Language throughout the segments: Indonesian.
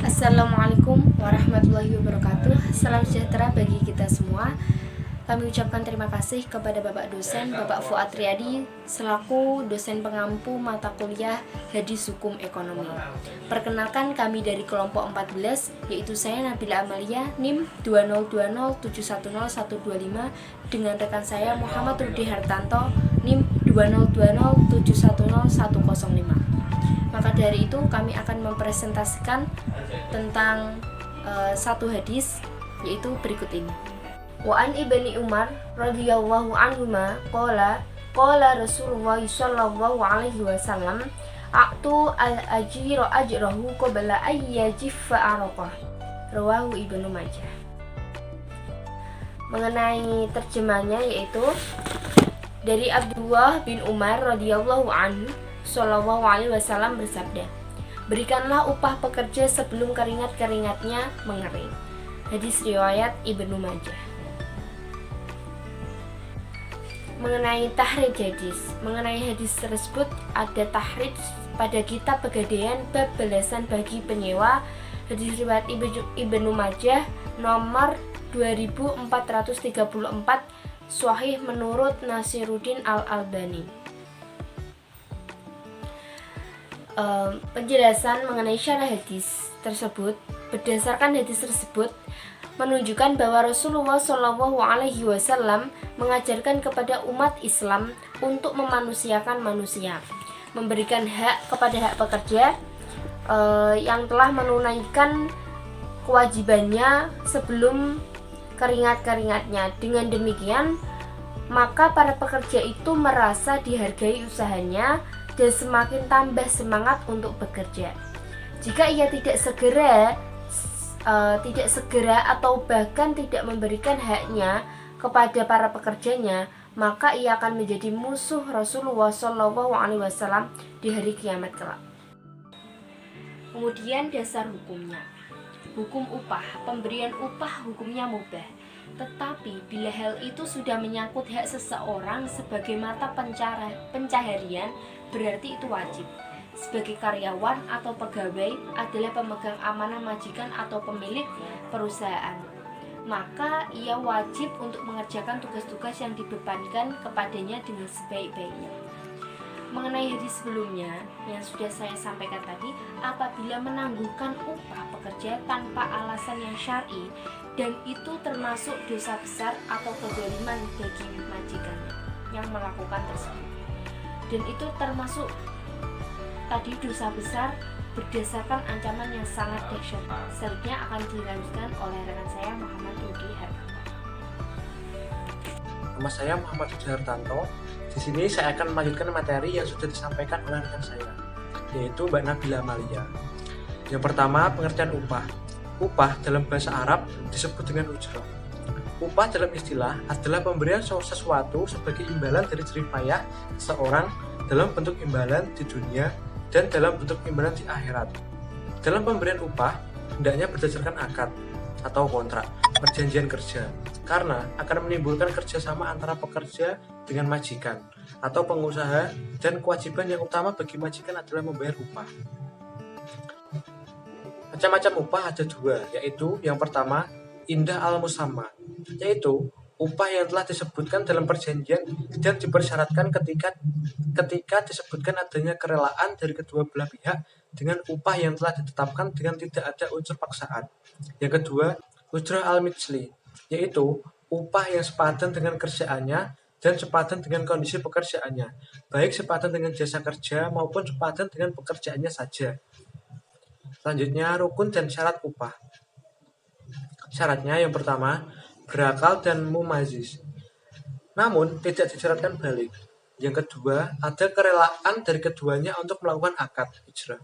Assalamualaikum warahmatullahi wabarakatuh. Salam sejahtera bagi kita semua. Kami ucapkan terima kasih kepada Bapak dosen Bapak Fuad Riyadi selaku dosen pengampu mata kuliah Hadis Hukum Ekonomi. Perkenalkan, kami dari kelompok 14, yaitu saya Nabila Amalia, NIM 20207101125, dengan rekan saya Muhammad Rudi Hartanto, NIM 20207101105. Maka dari itu kami akan mempresentasikan tentang satu hadis, yaitu berikut ini. Wa an ibni Umar radhiyallahu anhuma qala Rasulullah sallallahu alaihi wasallam a'tu al-ajira ajrahu qabla ay yajiffa araqah. Rawahu Ibnu Majah. Mengenai terjemahnya, yaitu dari Abdullah bin Umar radhiyallahu anhu Sallallahu alaihi wasallam bersabda, berikanlah upah pekerja sebelum keringat-keringatnya mengering. Hadis riwayat Ibnu Majah. Mengenai tahrij hadis, mengenai hadis tersebut ada tahrij pada kitab Pegadaian bab balasan bagi penyewa, hadis riwayat Ibnu Majah nomor 2434, sahih menurut Nasiruddin Al-Albani. Penjelasan mengenai syarah hadis tersebut, berdasarkan hadis tersebut menunjukkan bahwa Rasulullah Shallallahu Alaihi Wasallam mengajarkan kepada umat Islam untuk memanusiakan manusia, memberikan hak kepada hak pekerja yang telah menunaikan kewajibannya sebelum keringat-keringatnya. Dengan demikian, maka para pekerja itu merasa dihargai usahanya dan semakin tambah semangat untuk bekerja. Jika ia tidak segera atau bahkan tidak memberikan haknya kepada para pekerjanya, maka ia akan menjadi musuh Rasulullah SAW di hari kiamat kelak. Kemudian dasar hukumnya. Hukum upah, pemberian upah hukumnya mubah. Tetapi bila hal itu sudah menyangkut hak seseorang sebagai mata pencaharian, berarti itu wajib. Sebagai karyawan atau pegawai adalah pemegang amanah majikan atau pemilik perusahaan, maka ia wajib untuk mengerjakan tugas-tugas yang dibebankan kepadanya dengan sebaik-baiknya. Mengenai hadis sebelumnya yang sudah saya sampaikan tadi, apabila menangguhkan upah pekerja tanpa alasan yang syar'i, dan itu termasuk dosa besar atau kezaliman bagi majikannya yang melakukan tersebut. Dan itu termasuk tadi dosa besar berdasarkan ancaman yang sangat dahsyat. Selanjutnya akan dilanjutkan oleh rekan saya Muhammad Rudi Hartanto. Nama saya Muhammad Rudi Hartanto. Di sini saya akan melanjutkan materi yang sudah disampaikan oleh rekan saya, yaitu Mbak Nabila Amalia. Yang pertama, pengertian upah. Upah dalam bahasa Arab disebut dengan ujrah. Upah dalam istilah adalah pemberian sesuatu sebagai imbalan dari jerih payah seseorang dalam bentuk imbalan di dunia dan dalam bentuk imbalan di akhirat. Dalam pemberian upah, hendaknya berdasarkan akad atau kontrak perjanjian kerja, karena akan menimbulkan kerjasama antara pekerja dengan majikan atau pengusaha, dan kewajiban yang utama bagi majikan adalah membayar upah. Macam-macam upah ada dua, yaitu yang pertama, indah al-musamma, yaitu upah yang telah disebutkan dalam perjanjian dan dipersyaratkan ketika disebutkan adanya kerelaan dari kedua belah pihak dengan upah yang telah ditetapkan dengan tidak ada unsur paksaan. Yang kedua, ujrah al-mithli, yaitu upah yang sepadan dengan kerjaannya dan sepadan dengan kondisi pekerjaannya, baik sepadan dengan jasa kerja maupun sepadan dengan pekerjaannya saja. Selanjutnya, rukun dan syarat upah. Syaratnya yang pertama, berakal dan mumaziz, namun tidak disyaratkan balik. Yang kedua, ada kerelaan dari keduanya untuk melakukan akad ijrah.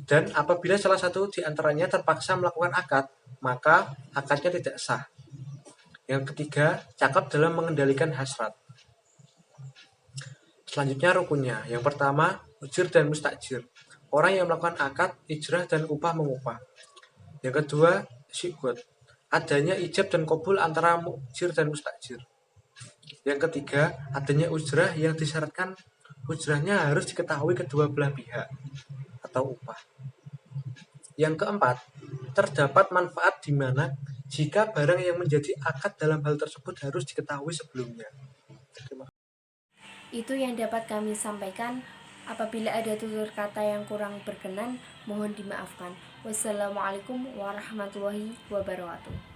Dan apabila salah satu di antaranya terpaksa melakukan akad, maka akadnya tidak sah. Yang ketiga, cakap dalam mengendalikan hasrat. Selanjutnya rukunnya. Yang pertama, ujir dan mustajir. Orang yang melakukan akad, ijrah dan upah mengupah. Yang kedua, syigot. Adanya ijab dan qabul antara mujir dan mustajir. Yang ketiga, adanya ujrah yang disyaratkan ujrahnya harus diketahui kedua belah pihak atau upah. Yang keempat, terdapat manfaat di mana jika barang yang menjadi akad dalam hal tersebut harus diketahui sebelumnya. Terima kasih. Itu yang dapat kami sampaikan. Apabila ada tutur kata yang kurang berkenan, mohon dimaafkan. Wassalamualaikum warahmatullahi wabarakatuh.